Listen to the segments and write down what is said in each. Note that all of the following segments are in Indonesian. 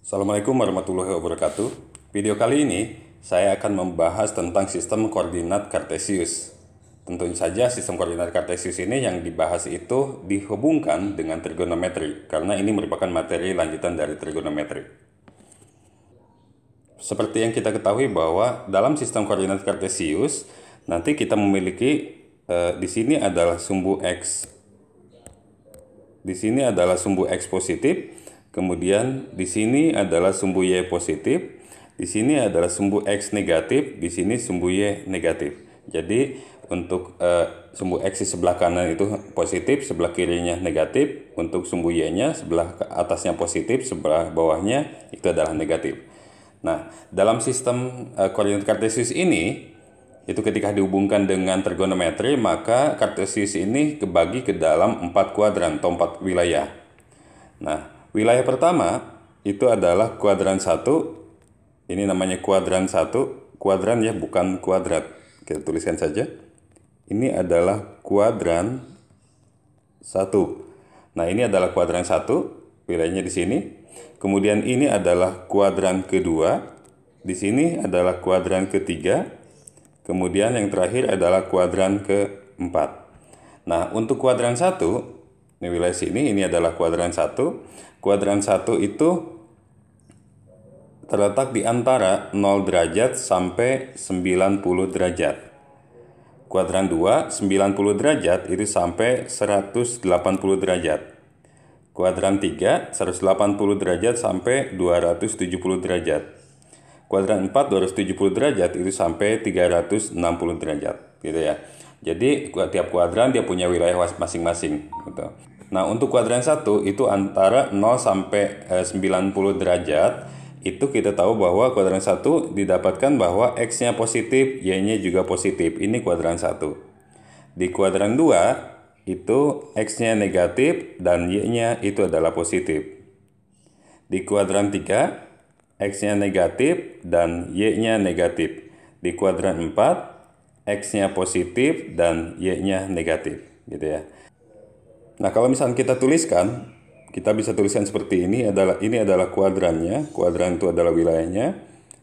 Assalamualaikum warahmatullahi wabarakatuh. Video kali ini saya akan membahas tentang sistem koordinat kartesius. Tentu saja sistem koordinat kartesius ini yang dibahas itu dihubungkan dengan trigonometri, karena ini merupakan materi lanjutan dari trigonometri. Seperti yang kita ketahui bahwa dalam sistem koordinat kartesius nanti kita memiliki di sini adalah sumbu x. Di sini adalah sumbu x positif. Kemudian di sini adalah sumbu y positif, di sini adalah sumbu x negatif, di sini sumbu y negatif. Jadi untuk sumbu x di sebelah kanan itu positif, sebelah kirinya negatif. Untuk sumbu y-nya sebelah atasnya positif, sebelah bawahnya itu adalah negatif. Nah, dalam sistem koordinat kartesius ini, itu ketika dihubungkan dengan trigonometri, maka kartesius ini kebagi ke dalam 4 kuadran atau 4 wilayah. Nah, wilayah pertama itu adalah kuadran 1. Ini namanya kuadran 1. Kuadran ya, bukan kuadrat. Kita tuliskan saja. Ini adalah kuadran 1. Nah, ini adalah kuadran 1. Wilayahnya di sini. Kemudian ini adalah kuadran kedua. Di sini adalah kuadran ketiga. Kemudian yang terakhir adalah kuadran keempat. Nah, untuk kuadran 1, ini wilayah sini, ini adalah kuadran 1. Kuadran 1 itu terletak di antara 0 derajat sampai 90 derajat. Kuadran 2, 90 derajat itu sampai 180 derajat. Kuadran 3, 180 derajat sampai 270 derajat. Kuadran 4, 270 derajat itu sampai 360 derajat, gitu ya. Jadi tiap kuadran dia punya wilayah masing-masing, gitu. Nah, untuk kuadran 1 itu antara 0 sampai 90 derajat, itu kita tahu bahwa kuadran 1 didapatkan bahwa x-nya positif, y-nya juga positif. Ini kuadran 1. Di kuadran 2 itu x-nya negatif dan y-nya itu adalah positif. Di kuadran 3 x-nya negatif dan y-nya negatif. Di kuadran 4 x-nya positif dan y-nya negatif, gitu ya. Nah, kalau misalnya kita tuliskan, kita bisa tuliskan seperti ini adalah kuadrannya. Kuadran itu adalah wilayahnya.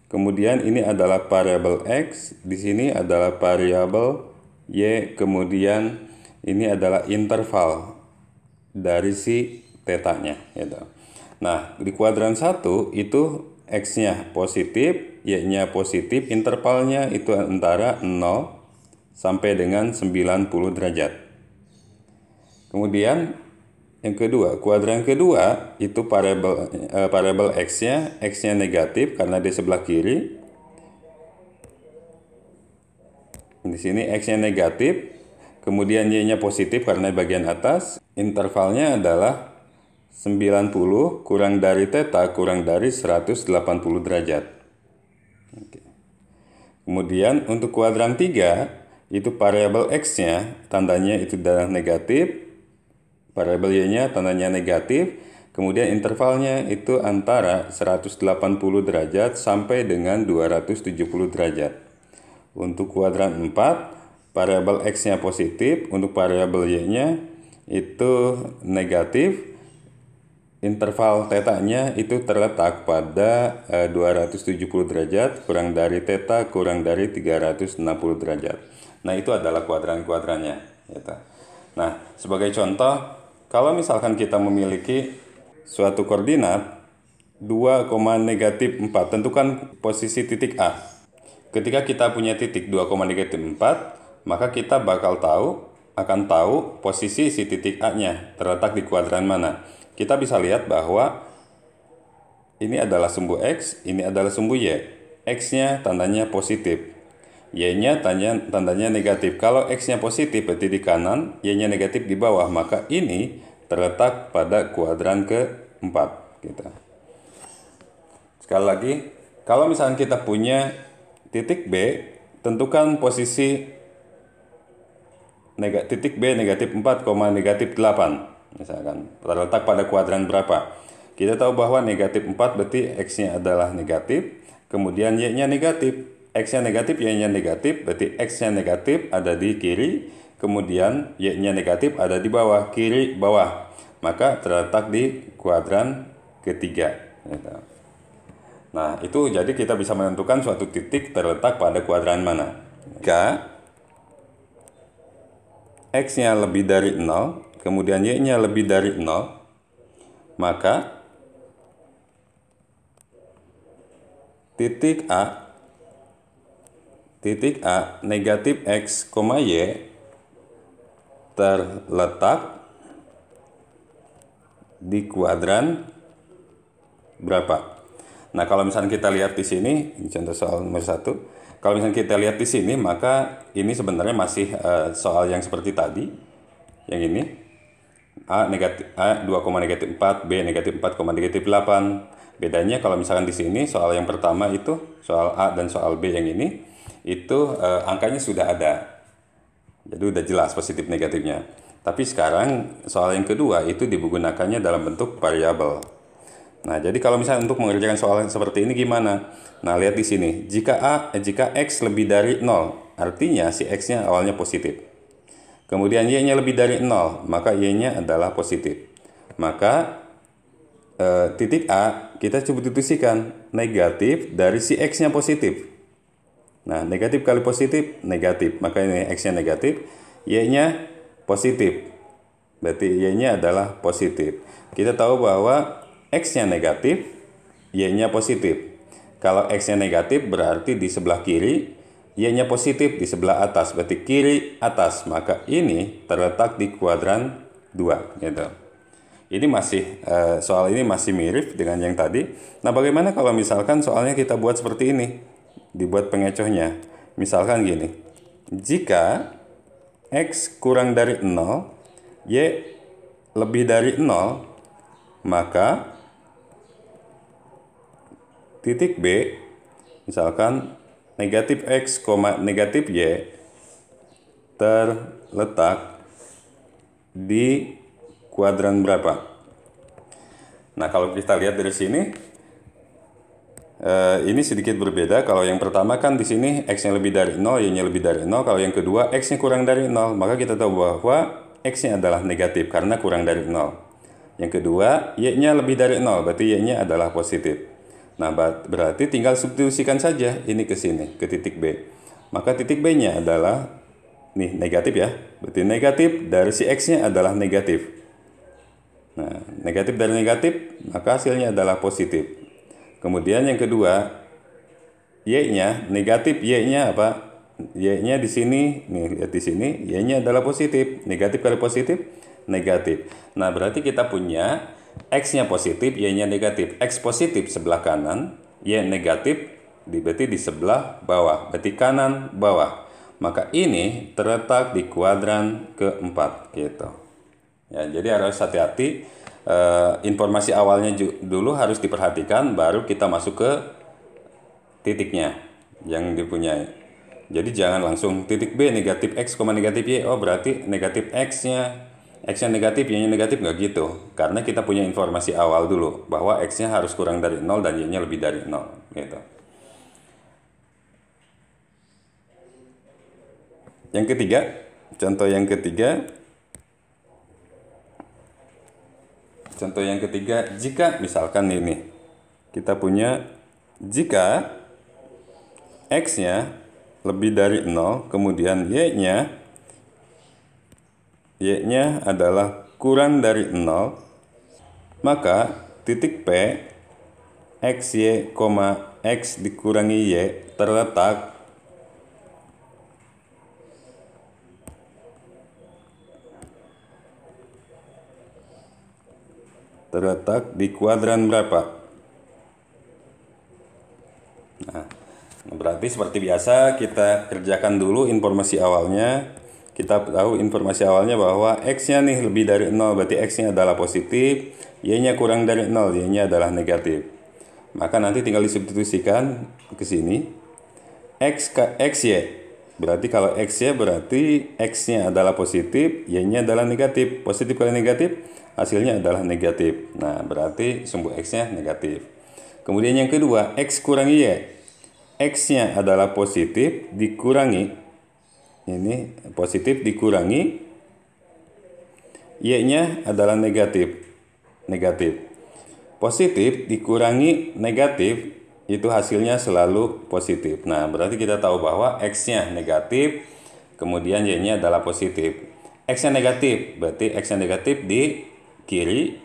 Kemudian ini adalah variabel x, di sini adalah variabel y, kemudian ini adalah interval dari si tetanya, gitu. Nah, di kuadran 1 itu x-nya positif, y-nya positif, intervalnya itu antara 0 sampai dengan 90 derajat. Kemudian yang kedua, kuadran kedua itu variabel x-nya negatif karena di sebelah kiri. Di sini x-nya negatif, kemudian y-nya positif karena bagian atas. Intervalnya adalah 90 kurang dari theta kurang dari 180 derajat. Oke. Kemudian untuk kuadran 3 itu variabel x-nya tandanya itu adalah negatif. Variabel y-nya tandanya negatif, kemudian intervalnya itu antara 180 derajat sampai dengan 270 derajat. Untuk kuadran 4, variabel x-nya positif, untuk variabel y-nya itu negatif. Interval θ-nya itu terletak pada 270 derajat kurang dari θ kurang dari 360 derajat. Nah, itu adalah kuadran-kuadrannya, gitu. Nah, sebagai contoh, kalau misalkan kita memiliki suatu koordinat 2, -4, tentukan posisi titik A. Ketika kita punya titik 2, -4, maka kita akan tahu posisi si titik A-nya terletak di kuadran mana. Kita bisa lihat bahwa ini adalah sumbu x, ini adalah sumbu y. X-nya tandanya positif, y-nya tandanya negatif. Kalau x-nya positif berarti di kanan, y-nya negatif di bawah, maka ini terletak pada kuadran ke-4, gitu. Sekali lagi, kalau misalnya kita punya titik B, tentukan posisi titik B negatif 4, negatif 8. Misalkan terletak pada kuadran berapa. Kita tahu bahwa negatif 4 berarti x-nya adalah negatif, kemudian y-nya negatif. X-nya negatif, y-nya negatif, berarti x-nya negatif ada di kiri, kemudian y-nya negatif ada di bawah, kiri, bawah. Maka terletak di kuadran ketiga, gitu. Nah, itu jadi kita bisa menentukan suatu titik terletak pada kuadran mana. Jika X-nya lebih dari 0, kemudian Y-nya lebih dari 0, maka titik A negatif X, Y terletak di kuadran berapa? Nah, kalau misalnya kita lihat di sini, ini contoh soal nomor 1. Kalau misalnya kita lihat di sini, maka ini sebenarnya masih soal yang seperti tadi. Yang ini A 2,-4, B -4, -8. Bedanya kalau misalkan di sini soal yang pertama itu soal A dan soal B yang ini itu angkanya sudah ada. Jadi udah jelas positif negatifnya. Tapi sekarang soal yang kedua itu digunakannya dalam bentuk variabel. Nah, jadi kalau misalnya untuk mengerjakan soal seperti ini gimana? Nah, lihat di sini. Jika X lebih dari 0, artinya si X-nya awalnya positif. Kemudian Y-nya lebih dari 0, maka Y-nya adalah positif. Maka titik A kita substitusikan negatif dari si X-nya positif. Nah, negatif kali positif, negatif. Maka ini X-nya negatif, Y-nya positif. Berarti Y-nya adalah positif. Kita tahu bahwa X-nya negatif, Y-nya positif. Kalau X-nya negatif berarti di sebelah kiri, Y-nya positif di sebelah atas. Berarti kiri atas. Maka ini terletak di kuadran 2. Gitu. Ini masih, soal ini masih mirip dengan yang tadi. Nah, bagaimana kalau misalkan soalnya kita buat seperti ini? Dibuat pengecohnya. Misalkan gini. Jika X kurang dari 0, Y lebih dari 0, maka titik B, misalkan negatif X, negatif Y, terletak di kuadran berapa? Nah, kalau kita lihat dari sini, ini sedikit berbeda. Kalau yang pertama kan di sini X-nya lebih dari 0, Y-nya lebih dari 0. Kalau yang kedua X-nya kurang dari 0, maka kita tahu bahwa X-nya adalah negatif karena kurang dari 0. Yang kedua, Y-nya lebih dari 0, berarti Y-nya adalah positif. Nah, berarti tinggal substitusikan saja ini ke sini, ke titik B. Maka titik B-nya adalah, nih negatif ya, berarti negatif dari si X-nya adalah negatif. Nah, negatif dari negatif, maka hasilnya adalah positif. Kemudian yang kedua, Y-nya, negatif Y-nya apa? Y-nya di sini, nih lihat di sini, Y-nya adalah positif. Negatif kali positif, negatif. Nah, berarti kita punya X-nya positif, Y-nya negatif. X positif sebelah kanan, Y negatif berarti di sebelah bawah. Berarti kanan bawah. Maka ini terletak di kuadran keempat gitu. Ya, jadi harus hati-hati. Informasi awalnya dulu harus diperhatikan, baru kita masuk ke titiknya yang dipunyai. Jadi jangan langsung titik B negatif X, negatif Y. Oh, berarti negatif X-nya negatif, Y-nya negatif, nggak gitu. Karena kita punya informasi awal dulu bahwa X-nya harus kurang dari 0 dan Y-nya lebih dari 0 gitu. Yang ketiga, contoh yang ketiga, jika misalkan ini kita punya jika X-nya lebih dari 0, kemudian Y-nya adalah kurang dari 0, maka titik P XY, X dikurangi Y terletak di kuadran berapa? Nah, berarti seperti biasa kita kerjakan dulu informasi awalnya. Kita tahu informasi awalnya bahwa X-nya nih lebih dari 0, berarti X-nya adalah positif, Y-nya kurang dari 0, Y-nya adalah negatif. Maka nanti tinggal disubstitusikan ke sini. XY, berarti kalau XY berarti X-nya adalah positif, Y-nya adalah negatif. Positif kali negatif, hasilnya adalah negatif. Nah, berarti sumbu X-nya negatif. Kemudian yang kedua, X kurangi Y. X-nya adalah positif dikurangi, ini positif dikurangi, Y-nya adalah negatif. Positif dikurangi negatif, itu hasilnya selalu positif. Nah, berarti kita tahu bahwa X-nya negatif, kemudian Y-nya adalah positif. X-nya negatif, berarti X-nya negatif di kiri,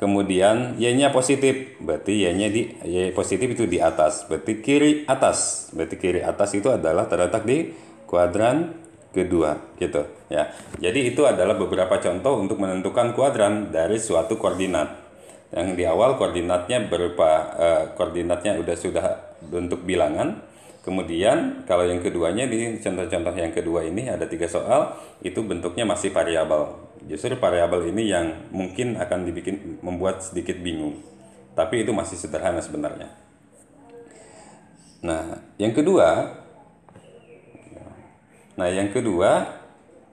kemudian Y-nya positif, berarti Y positif itu di atas, berarti kiri atas. Berarti kiri atas itu adalah terletak di kuadran kedua, gitu ya. Jadi itu adalah beberapa contoh untuk menentukan kuadran dari suatu koordinat. Yang di awal koordinatnya berupa koordinatnya sudah bentuk bilangan. Kemudian kalau yang keduanya di contoh-contoh yang kedua ini ada 3 soal, itu bentuknya masih variabel. Justru variabel ini yang mungkin akan membuat sedikit bingung. Tapi itu masih sederhana sebenarnya. Nah, yang kedua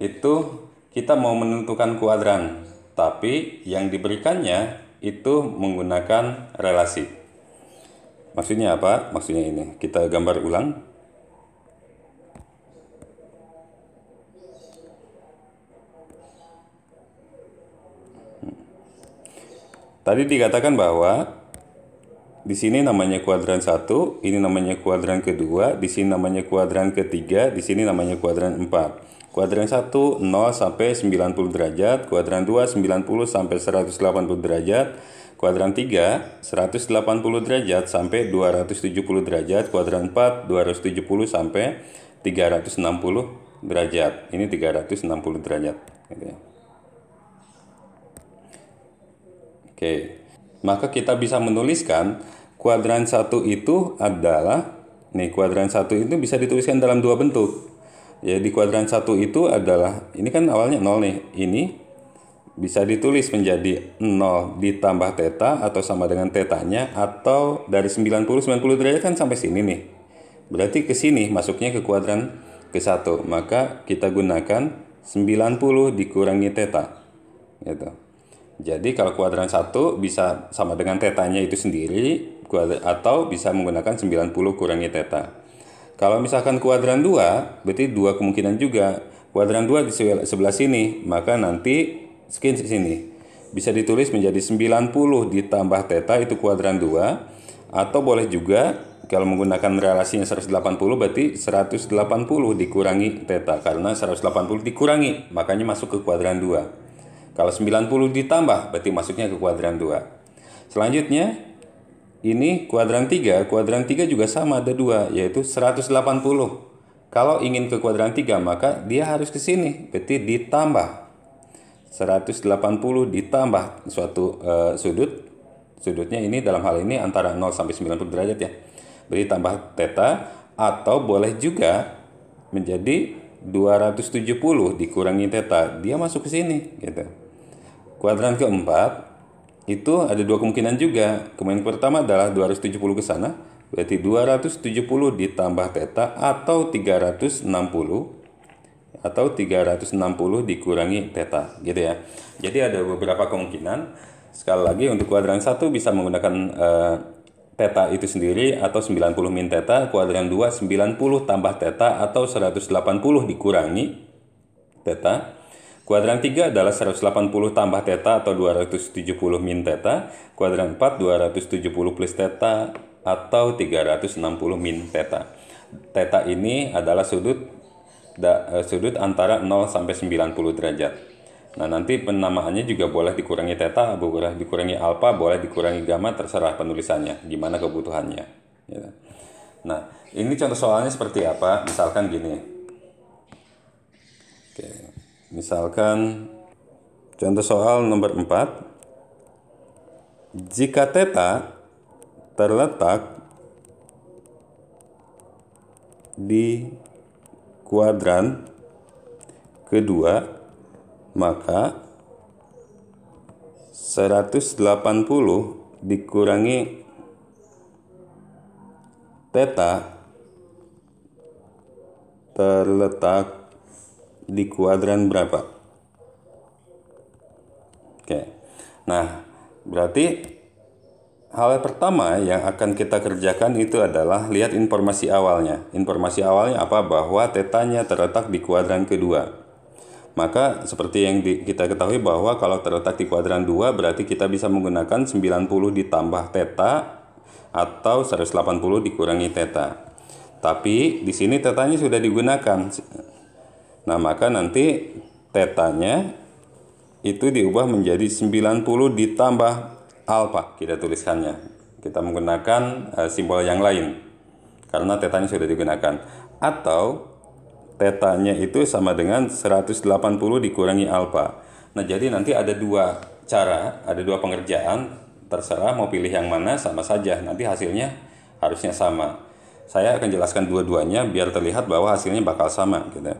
itu kita mau menentukan kuadran, tapi yang diberikannya itu menggunakan relasi. Maksudnya apa? Maksudnya ini, kita gambar ulang. Tadi dikatakan bahwa di sini namanya kuadran 1, ini namanya kuadran kedua, di sini namanya kuadran ketiga, di sini namanya kuadran 4. Kuadran 1 0 sampai 90 derajat, kuadran 2 90 sampai 180 derajat, kuadran 3 180 derajat sampai 270 derajat, kuadran 4 270 sampai 360 derajat. Ini 360 derajat gitu ya. Oke. Maka kita bisa menuliskan kuadran 1 itu adalah kuadran 1 itu bisa dituliskan dalam dua bentuk. Jadi kuadran 1 itu adalah, ini kan awalnya 0 nih, ini bisa ditulis menjadi 0 ditambah theta atau sama dengan tetanya, atau dari 90 derajat kan sampai sini nih. Berarti ke sini masuknya ke kuadran ke-1, maka kita gunakan 90 dikurangi theta. Gitu. Jadi kalau kuadran 1 bisa sama dengan tetanya itu sendiri, atau bisa menggunakan 90 kurangi theta. Kalau misalkan kuadran 2, berarti dua kemungkinan juga. Kuadran 2 di sebelah sini, maka nanti sini bisa ditulis menjadi 90 ditambah theta, itu kuadran 2. Atau boleh juga kalau menggunakan relasinya 180, berarti 180 dikurangi theta, karena 180 dikurangi makanya masuk ke kuadran 2. Kalau 90 ditambah berarti masuknya ke kuadran 2. Selanjutnya ini kuadran 3 juga sama, ada 2, yaitu 180. Kalau ingin ke kuadran 3 maka dia harus ke sini, berarti ditambah 180 ditambah suatu sudutnya ini dalam hal ini antara 0 sampai 90 derajat ya. Berarti tambah theta, atau boleh juga menjadi 270 dikurangi theta, dia masuk ke sini gitu. Kuadran keempat itu ada dua kemungkinan juga. Kemungkinan pertama adalah 270 ke sana, berarti 270 ditambah theta, atau 360 dikurangi theta gitu ya. Jadi ada beberapa kemungkinan. Sekali lagi untuk kuadran 1 bisa menggunakan theta itu sendiri atau 90 min theta, kuadran 2 90 tambah theta atau 180 dikurangi theta. Kuadran 3 adalah 180 tambah theta atau 270 min theta. Kuadran 4 270 plus theta atau 360 min theta. Theta ini adalah sudut antara 0 sampai 90 derajat. Nah, nanti penamaannya juga boleh dikurangi theta, boleh dikurangi alpha, boleh dikurangi gamma, terserah penulisannya, gimana kebutuhannya. Ya. Nah, ini contoh soalnya seperti apa? Misalkan gini. Oke. Misalkan contoh soal nomor 4. Jika theta terletak di kuadran kedua, maka 180 dikurangi theta terletak di kuadran berapa? Oke. Nah, berarti hal pertama yang akan kita kerjakan itu adalah lihat informasi awalnya. Informasi awalnya apa? Bahwa tetanya terletak di kuadran kedua. Maka seperti yang kita ketahui bahwa kalau terletak di kuadran 2 berarti kita bisa menggunakan 90 ditambah theta atau 180 dikurangi theta. Tapi di sini tetanya sudah digunakan. Nah, maka nanti tetanya itu diubah menjadi 90 ditambah alfa, kita tuliskannya. Kita menggunakan simbol yang lain karena tetanya sudah digunakan. Atau tetanya itu sama dengan 180 dikurangi alfa. Nah, jadi nanti ada dua cara, ada dua pengerjaan, terserah mau pilih yang mana, sama saja. Nanti hasilnya harusnya sama. Saya akan jelaskan dua-duanya biar terlihat bahwa hasilnya bakal sama gitu.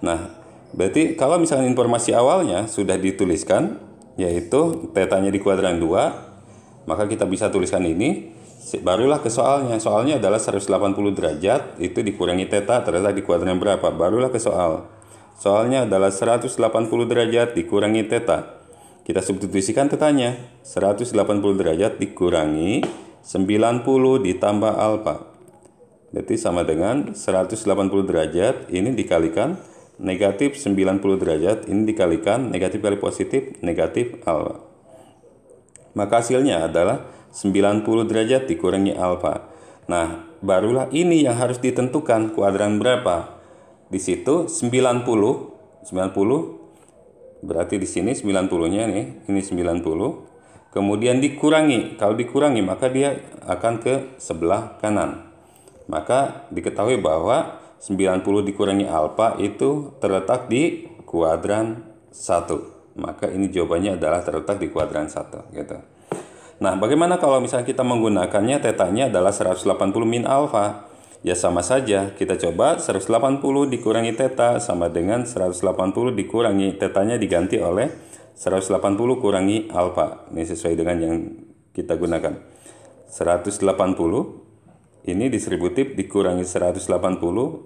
Nah, berarti kalau misalnya informasi awalnya sudah dituliskan, yaitu tetanya di kuadran 2, maka kita bisa tuliskan ini. Barulah ke soalnya. Soalnya adalah 180 derajat itu dikurangi theta terletak di kuadran berapa. Barulah ke soal. Soalnya adalah 180 derajat dikurangi theta. Kita substitusikan tetanya. 180 derajat dikurangi 90 ditambah alfa. Berarti sama dengan 180 derajat ini dikalikan negatif 90 derajat ini dikalikan negatif kali positif negatif alfa. Maka hasilnya adalah 90 derajat dikurangi alfa. Nah, barulah ini yang harus ditentukan kuadran berapa. Di situ 90 berarti di sini 90-nya nih, ini 90. Kemudian dikurangi. Kalau dikurangi maka dia akan ke sebelah kanan. Maka diketahui bahwa 90 dikurangi alfa itu terletak di kuadran 1. Maka ini jawabannya adalah terletak di kuadran 1 gitu. Nah, bagaimana kalau misalnya kita menggunakannya tetanya adalah 180 min alfa? Ya sama saja, kita coba 180 dikurangi theta sama dengan 180 dikurangi tetanya diganti oleh 180 kurangi alfa. Ini sesuai dengan yang kita gunakan. 180 ini distributif dikurangi 180,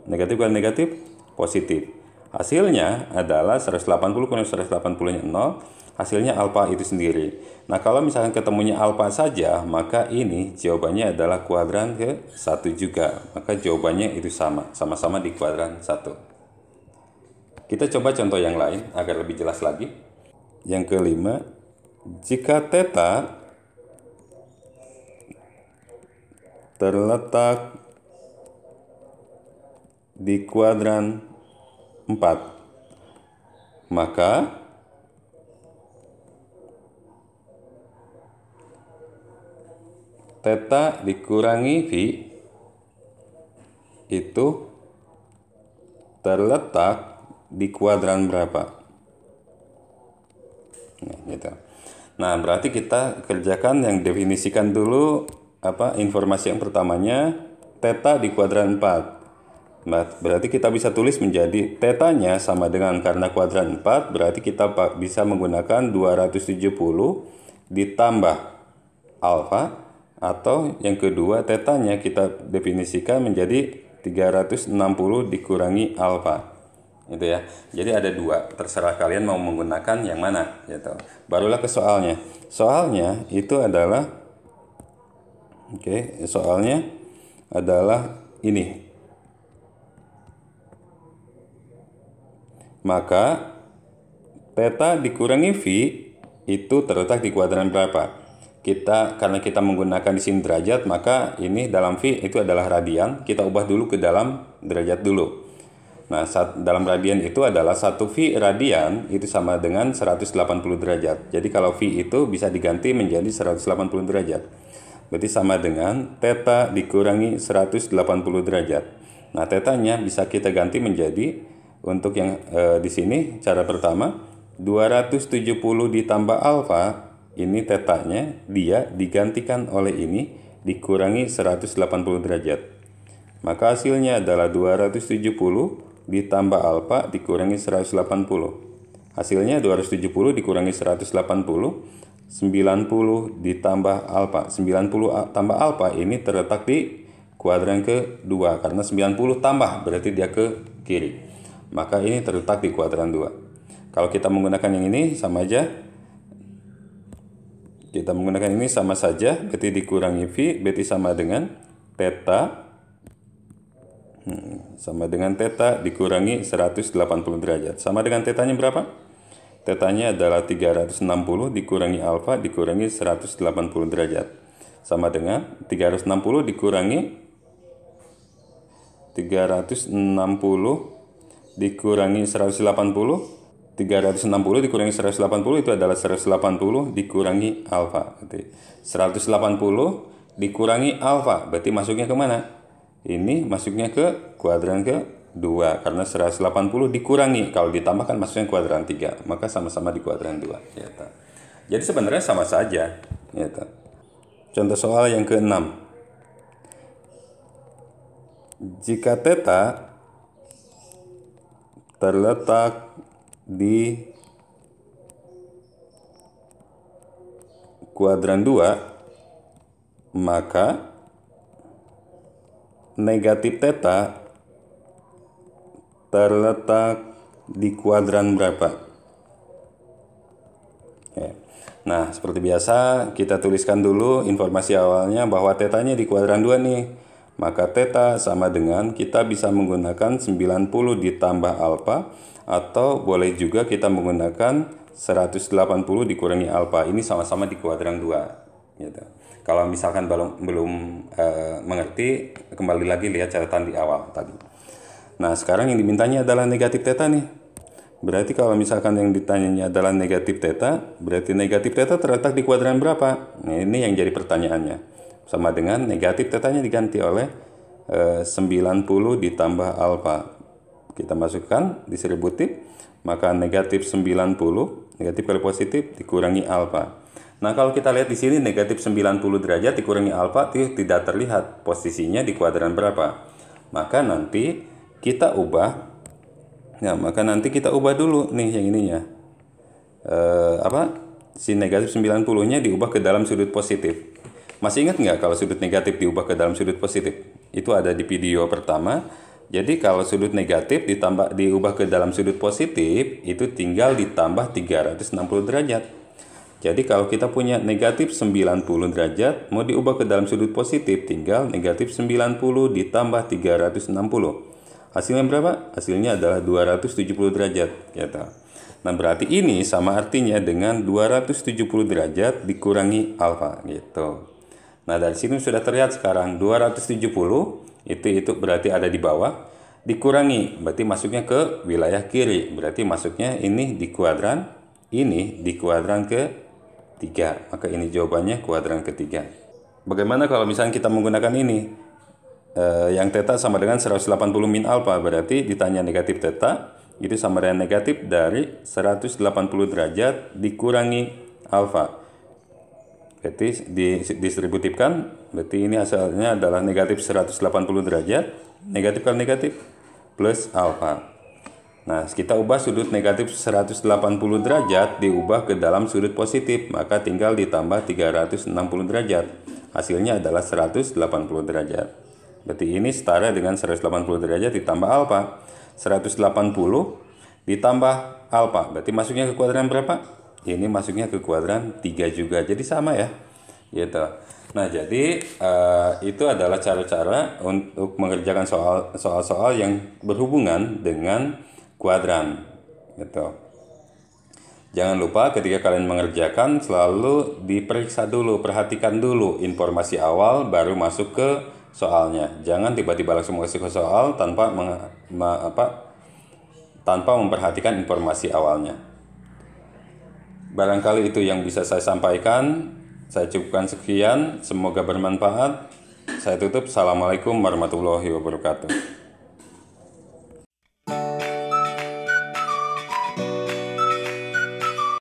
negatif kali negatif, positif. Hasilnya adalah 180 kurang 180-nya 0, hasilnya alfa itu sendiri. Nah, kalau misalkan ketemunya alfa saja, maka ini jawabannya adalah kuadran ke 1 juga. Maka jawabannya itu sama-sama di kuadran 1. Kita coba contoh yang lain agar lebih jelas lagi. Yang kelima, jika theta terletak di kuadran 4, maka theta dikurangi V itu terletak di kuadran berapa? Nah, gitu. Nah, berarti kita kerjakan yang definisikan dulu informasi yang pertamanya, theta di kuadran 4. Nah, berarti kita bisa tulis menjadi tetanya sama dengan, karena kuadran 4 berarti kita bisa menggunakan 270 ditambah alfa, atau yang kedua tetanya kita definisikan menjadi 360 dikurangi alfa. Gitu ya. Jadi ada dua, terserah kalian mau menggunakan yang mana gitu. Barulah ke soalnya. Soalnya itu adalah soalnya adalah ini. Maka theta dikurangi V itu terletak di kuadran berapa? Karena kita menggunakan di sini derajat, maka ini dalam V itu adalah radian. Kita ubah dulu ke dalam derajat dulu. Nah, dalam radian itu adalah 1 V radian itu sama dengan 180 derajat. Jadi kalau V itu bisa diganti menjadi 180 derajat. Berarti sama dengan theta dikurangi 180 derajat. Nah, tetanya bisa kita ganti menjadi, untuk yang di sini cara pertama 270 ditambah alfa, ini tetanya dia digantikan oleh ini dikurangi 180 derajat. Maka hasilnya adalah 270 ditambah alfa dikurangi 180. Hasilnya 270 dikurangi 180, 90 ditambah alfa. 90 tambah alfa ini terletak di kuadran kedua, karena 90 tambah berarti dia ke kiri. Maka ini terletak di kuadran 2. Kalau kita menggunakan yang ini sama aja. Kita menggunakan ini sama saja, berarti dikurangi V, berarti sama dengan theta. Sama dengan theta dikurangi 180 derajat. Sama dengan tetanya berapa? Tetanya adalah 360 dikurangi alfa dikurangi 180 derajat. sama dengan 360 dikurangi 180 dikurangi 180 itu adalah 180 dikurangi alfa. Berarti 180 dikurangi alfa, berarti masuknya ke mana? Ini masuknya ke kuadran ke-2 karena 180 dikurangi, kalau ditambahkan masuknya kuadran 3, maka sama-sama di kuadran 2. Gitu. Jadi sebenarnya sama saja. Gitu. Contoh soal yang ke-6. Jika theta terletak di kuadran 2, maka negatif theta terletak di kuadran berapa? Oke. Nah, seperti biasa kita tuliskan dulu informasi awalnya bahwa tetanya di kuadran 2 nih. Maka theta sama dengan, kita bisa menggunakan 90 ditambah alfa, atau boleh juga kita menggunakan 180 dikurangi alfa. Ini sama-sama di kuadran 2. Gitu. Kalau misalkan belum mengerti, kembali lagi lihat catatan di awal tadi. Nah, sekarang yang dimintanya adalah negatif theta nih. Berarti kalau misalkan yang ditanyanya adalah negatif theta, berarti negatif theta terletak di kuadran berapa? Nah, ini yang jadi pertanyaannya. Sama dengan negatif tetanya diganti oleh 90 ditambah alfa. Kita masukkan distributif, maka negatif 90, negatif kali positif dikurangi alfa. Nah, kalau kita lihat di sini negatif 90 derajat dikurangi alfa itu tidak terlihat posisinya di kuadran berapa. Maka nanti kita ubah. Ya, maka nanti kita ubah dulu nih yang ininya. Si negatif 90-nya diubah ke dalam sudut positif. Masih ingat nggak kalau sudut negatif diubah ke dalam sudut positif? Itu ada di video pertama. Jadi kalau sudut negatif diubah ke dalam sudut positif, itu tinggal ditambah 360 derajat. Jadi kalau kita punya negatif 90 derajat, mau diubah ke dalam sudut positif, tinggal negatif 90 ditambah 360. Hasilnya berapa? Hasilnya adalah 270 derajat. Gitu. Nah, berarti ini sama artinya dengan 270 derajat dikurangi alfa. Gitu. Nah, dari sini sudah terlihat sekarang 270 itu berarti ada di bawah, dikurangi berarti masuknya ke wilayah kiri, berarti masuknya ini di kuadran ke-3, maka ini jawabannya kuadran ke-3. Bagaimana kalau misalnya kita menggunakan ini, yang theta sama dengan 180 min alfa, berarti ditanya negatif theta itu sama dengan negatif dari 180 derajat dikurangi alfa. Berarti didistributifkan, berarti ini hasilnya adalah negatif 180 derajat, negatif kali negatif, plus alfa. Nah, kita ubah sudut negatif 180 derajat diubah ke dalam sudut positif, maka tinggal ditambah 360 derajat. Hasilnya adalah 180 derajat. Berarti ini setara dengan 180 derajat ditambah alfa. 180 ditambah alfa, berarti masuknya ke kuadran berapa? Ini masuknya ke kuadran 3 juga, jadi sama ya, gitu. Nah, jadi itu adalah cara-cara untuk mengerjakan soal-soal yang berhubungan dengan kuadran, gitu. Jangan lupa ketika kalian mengerjakan selalu diperiksa dulu, perhatikan dulu informasi awal baru masuk ke soalnya. Jangan tiba-tiba langsung masuk ke soal tanpa memperhatikan informasi awalnya. Barangkali itu yang bisa saya sampaikan. Saya cukupkan sekian. Semoga bermanfaat. Saya tutup. Assalamualaikum warahmatullahi wabarakatuh.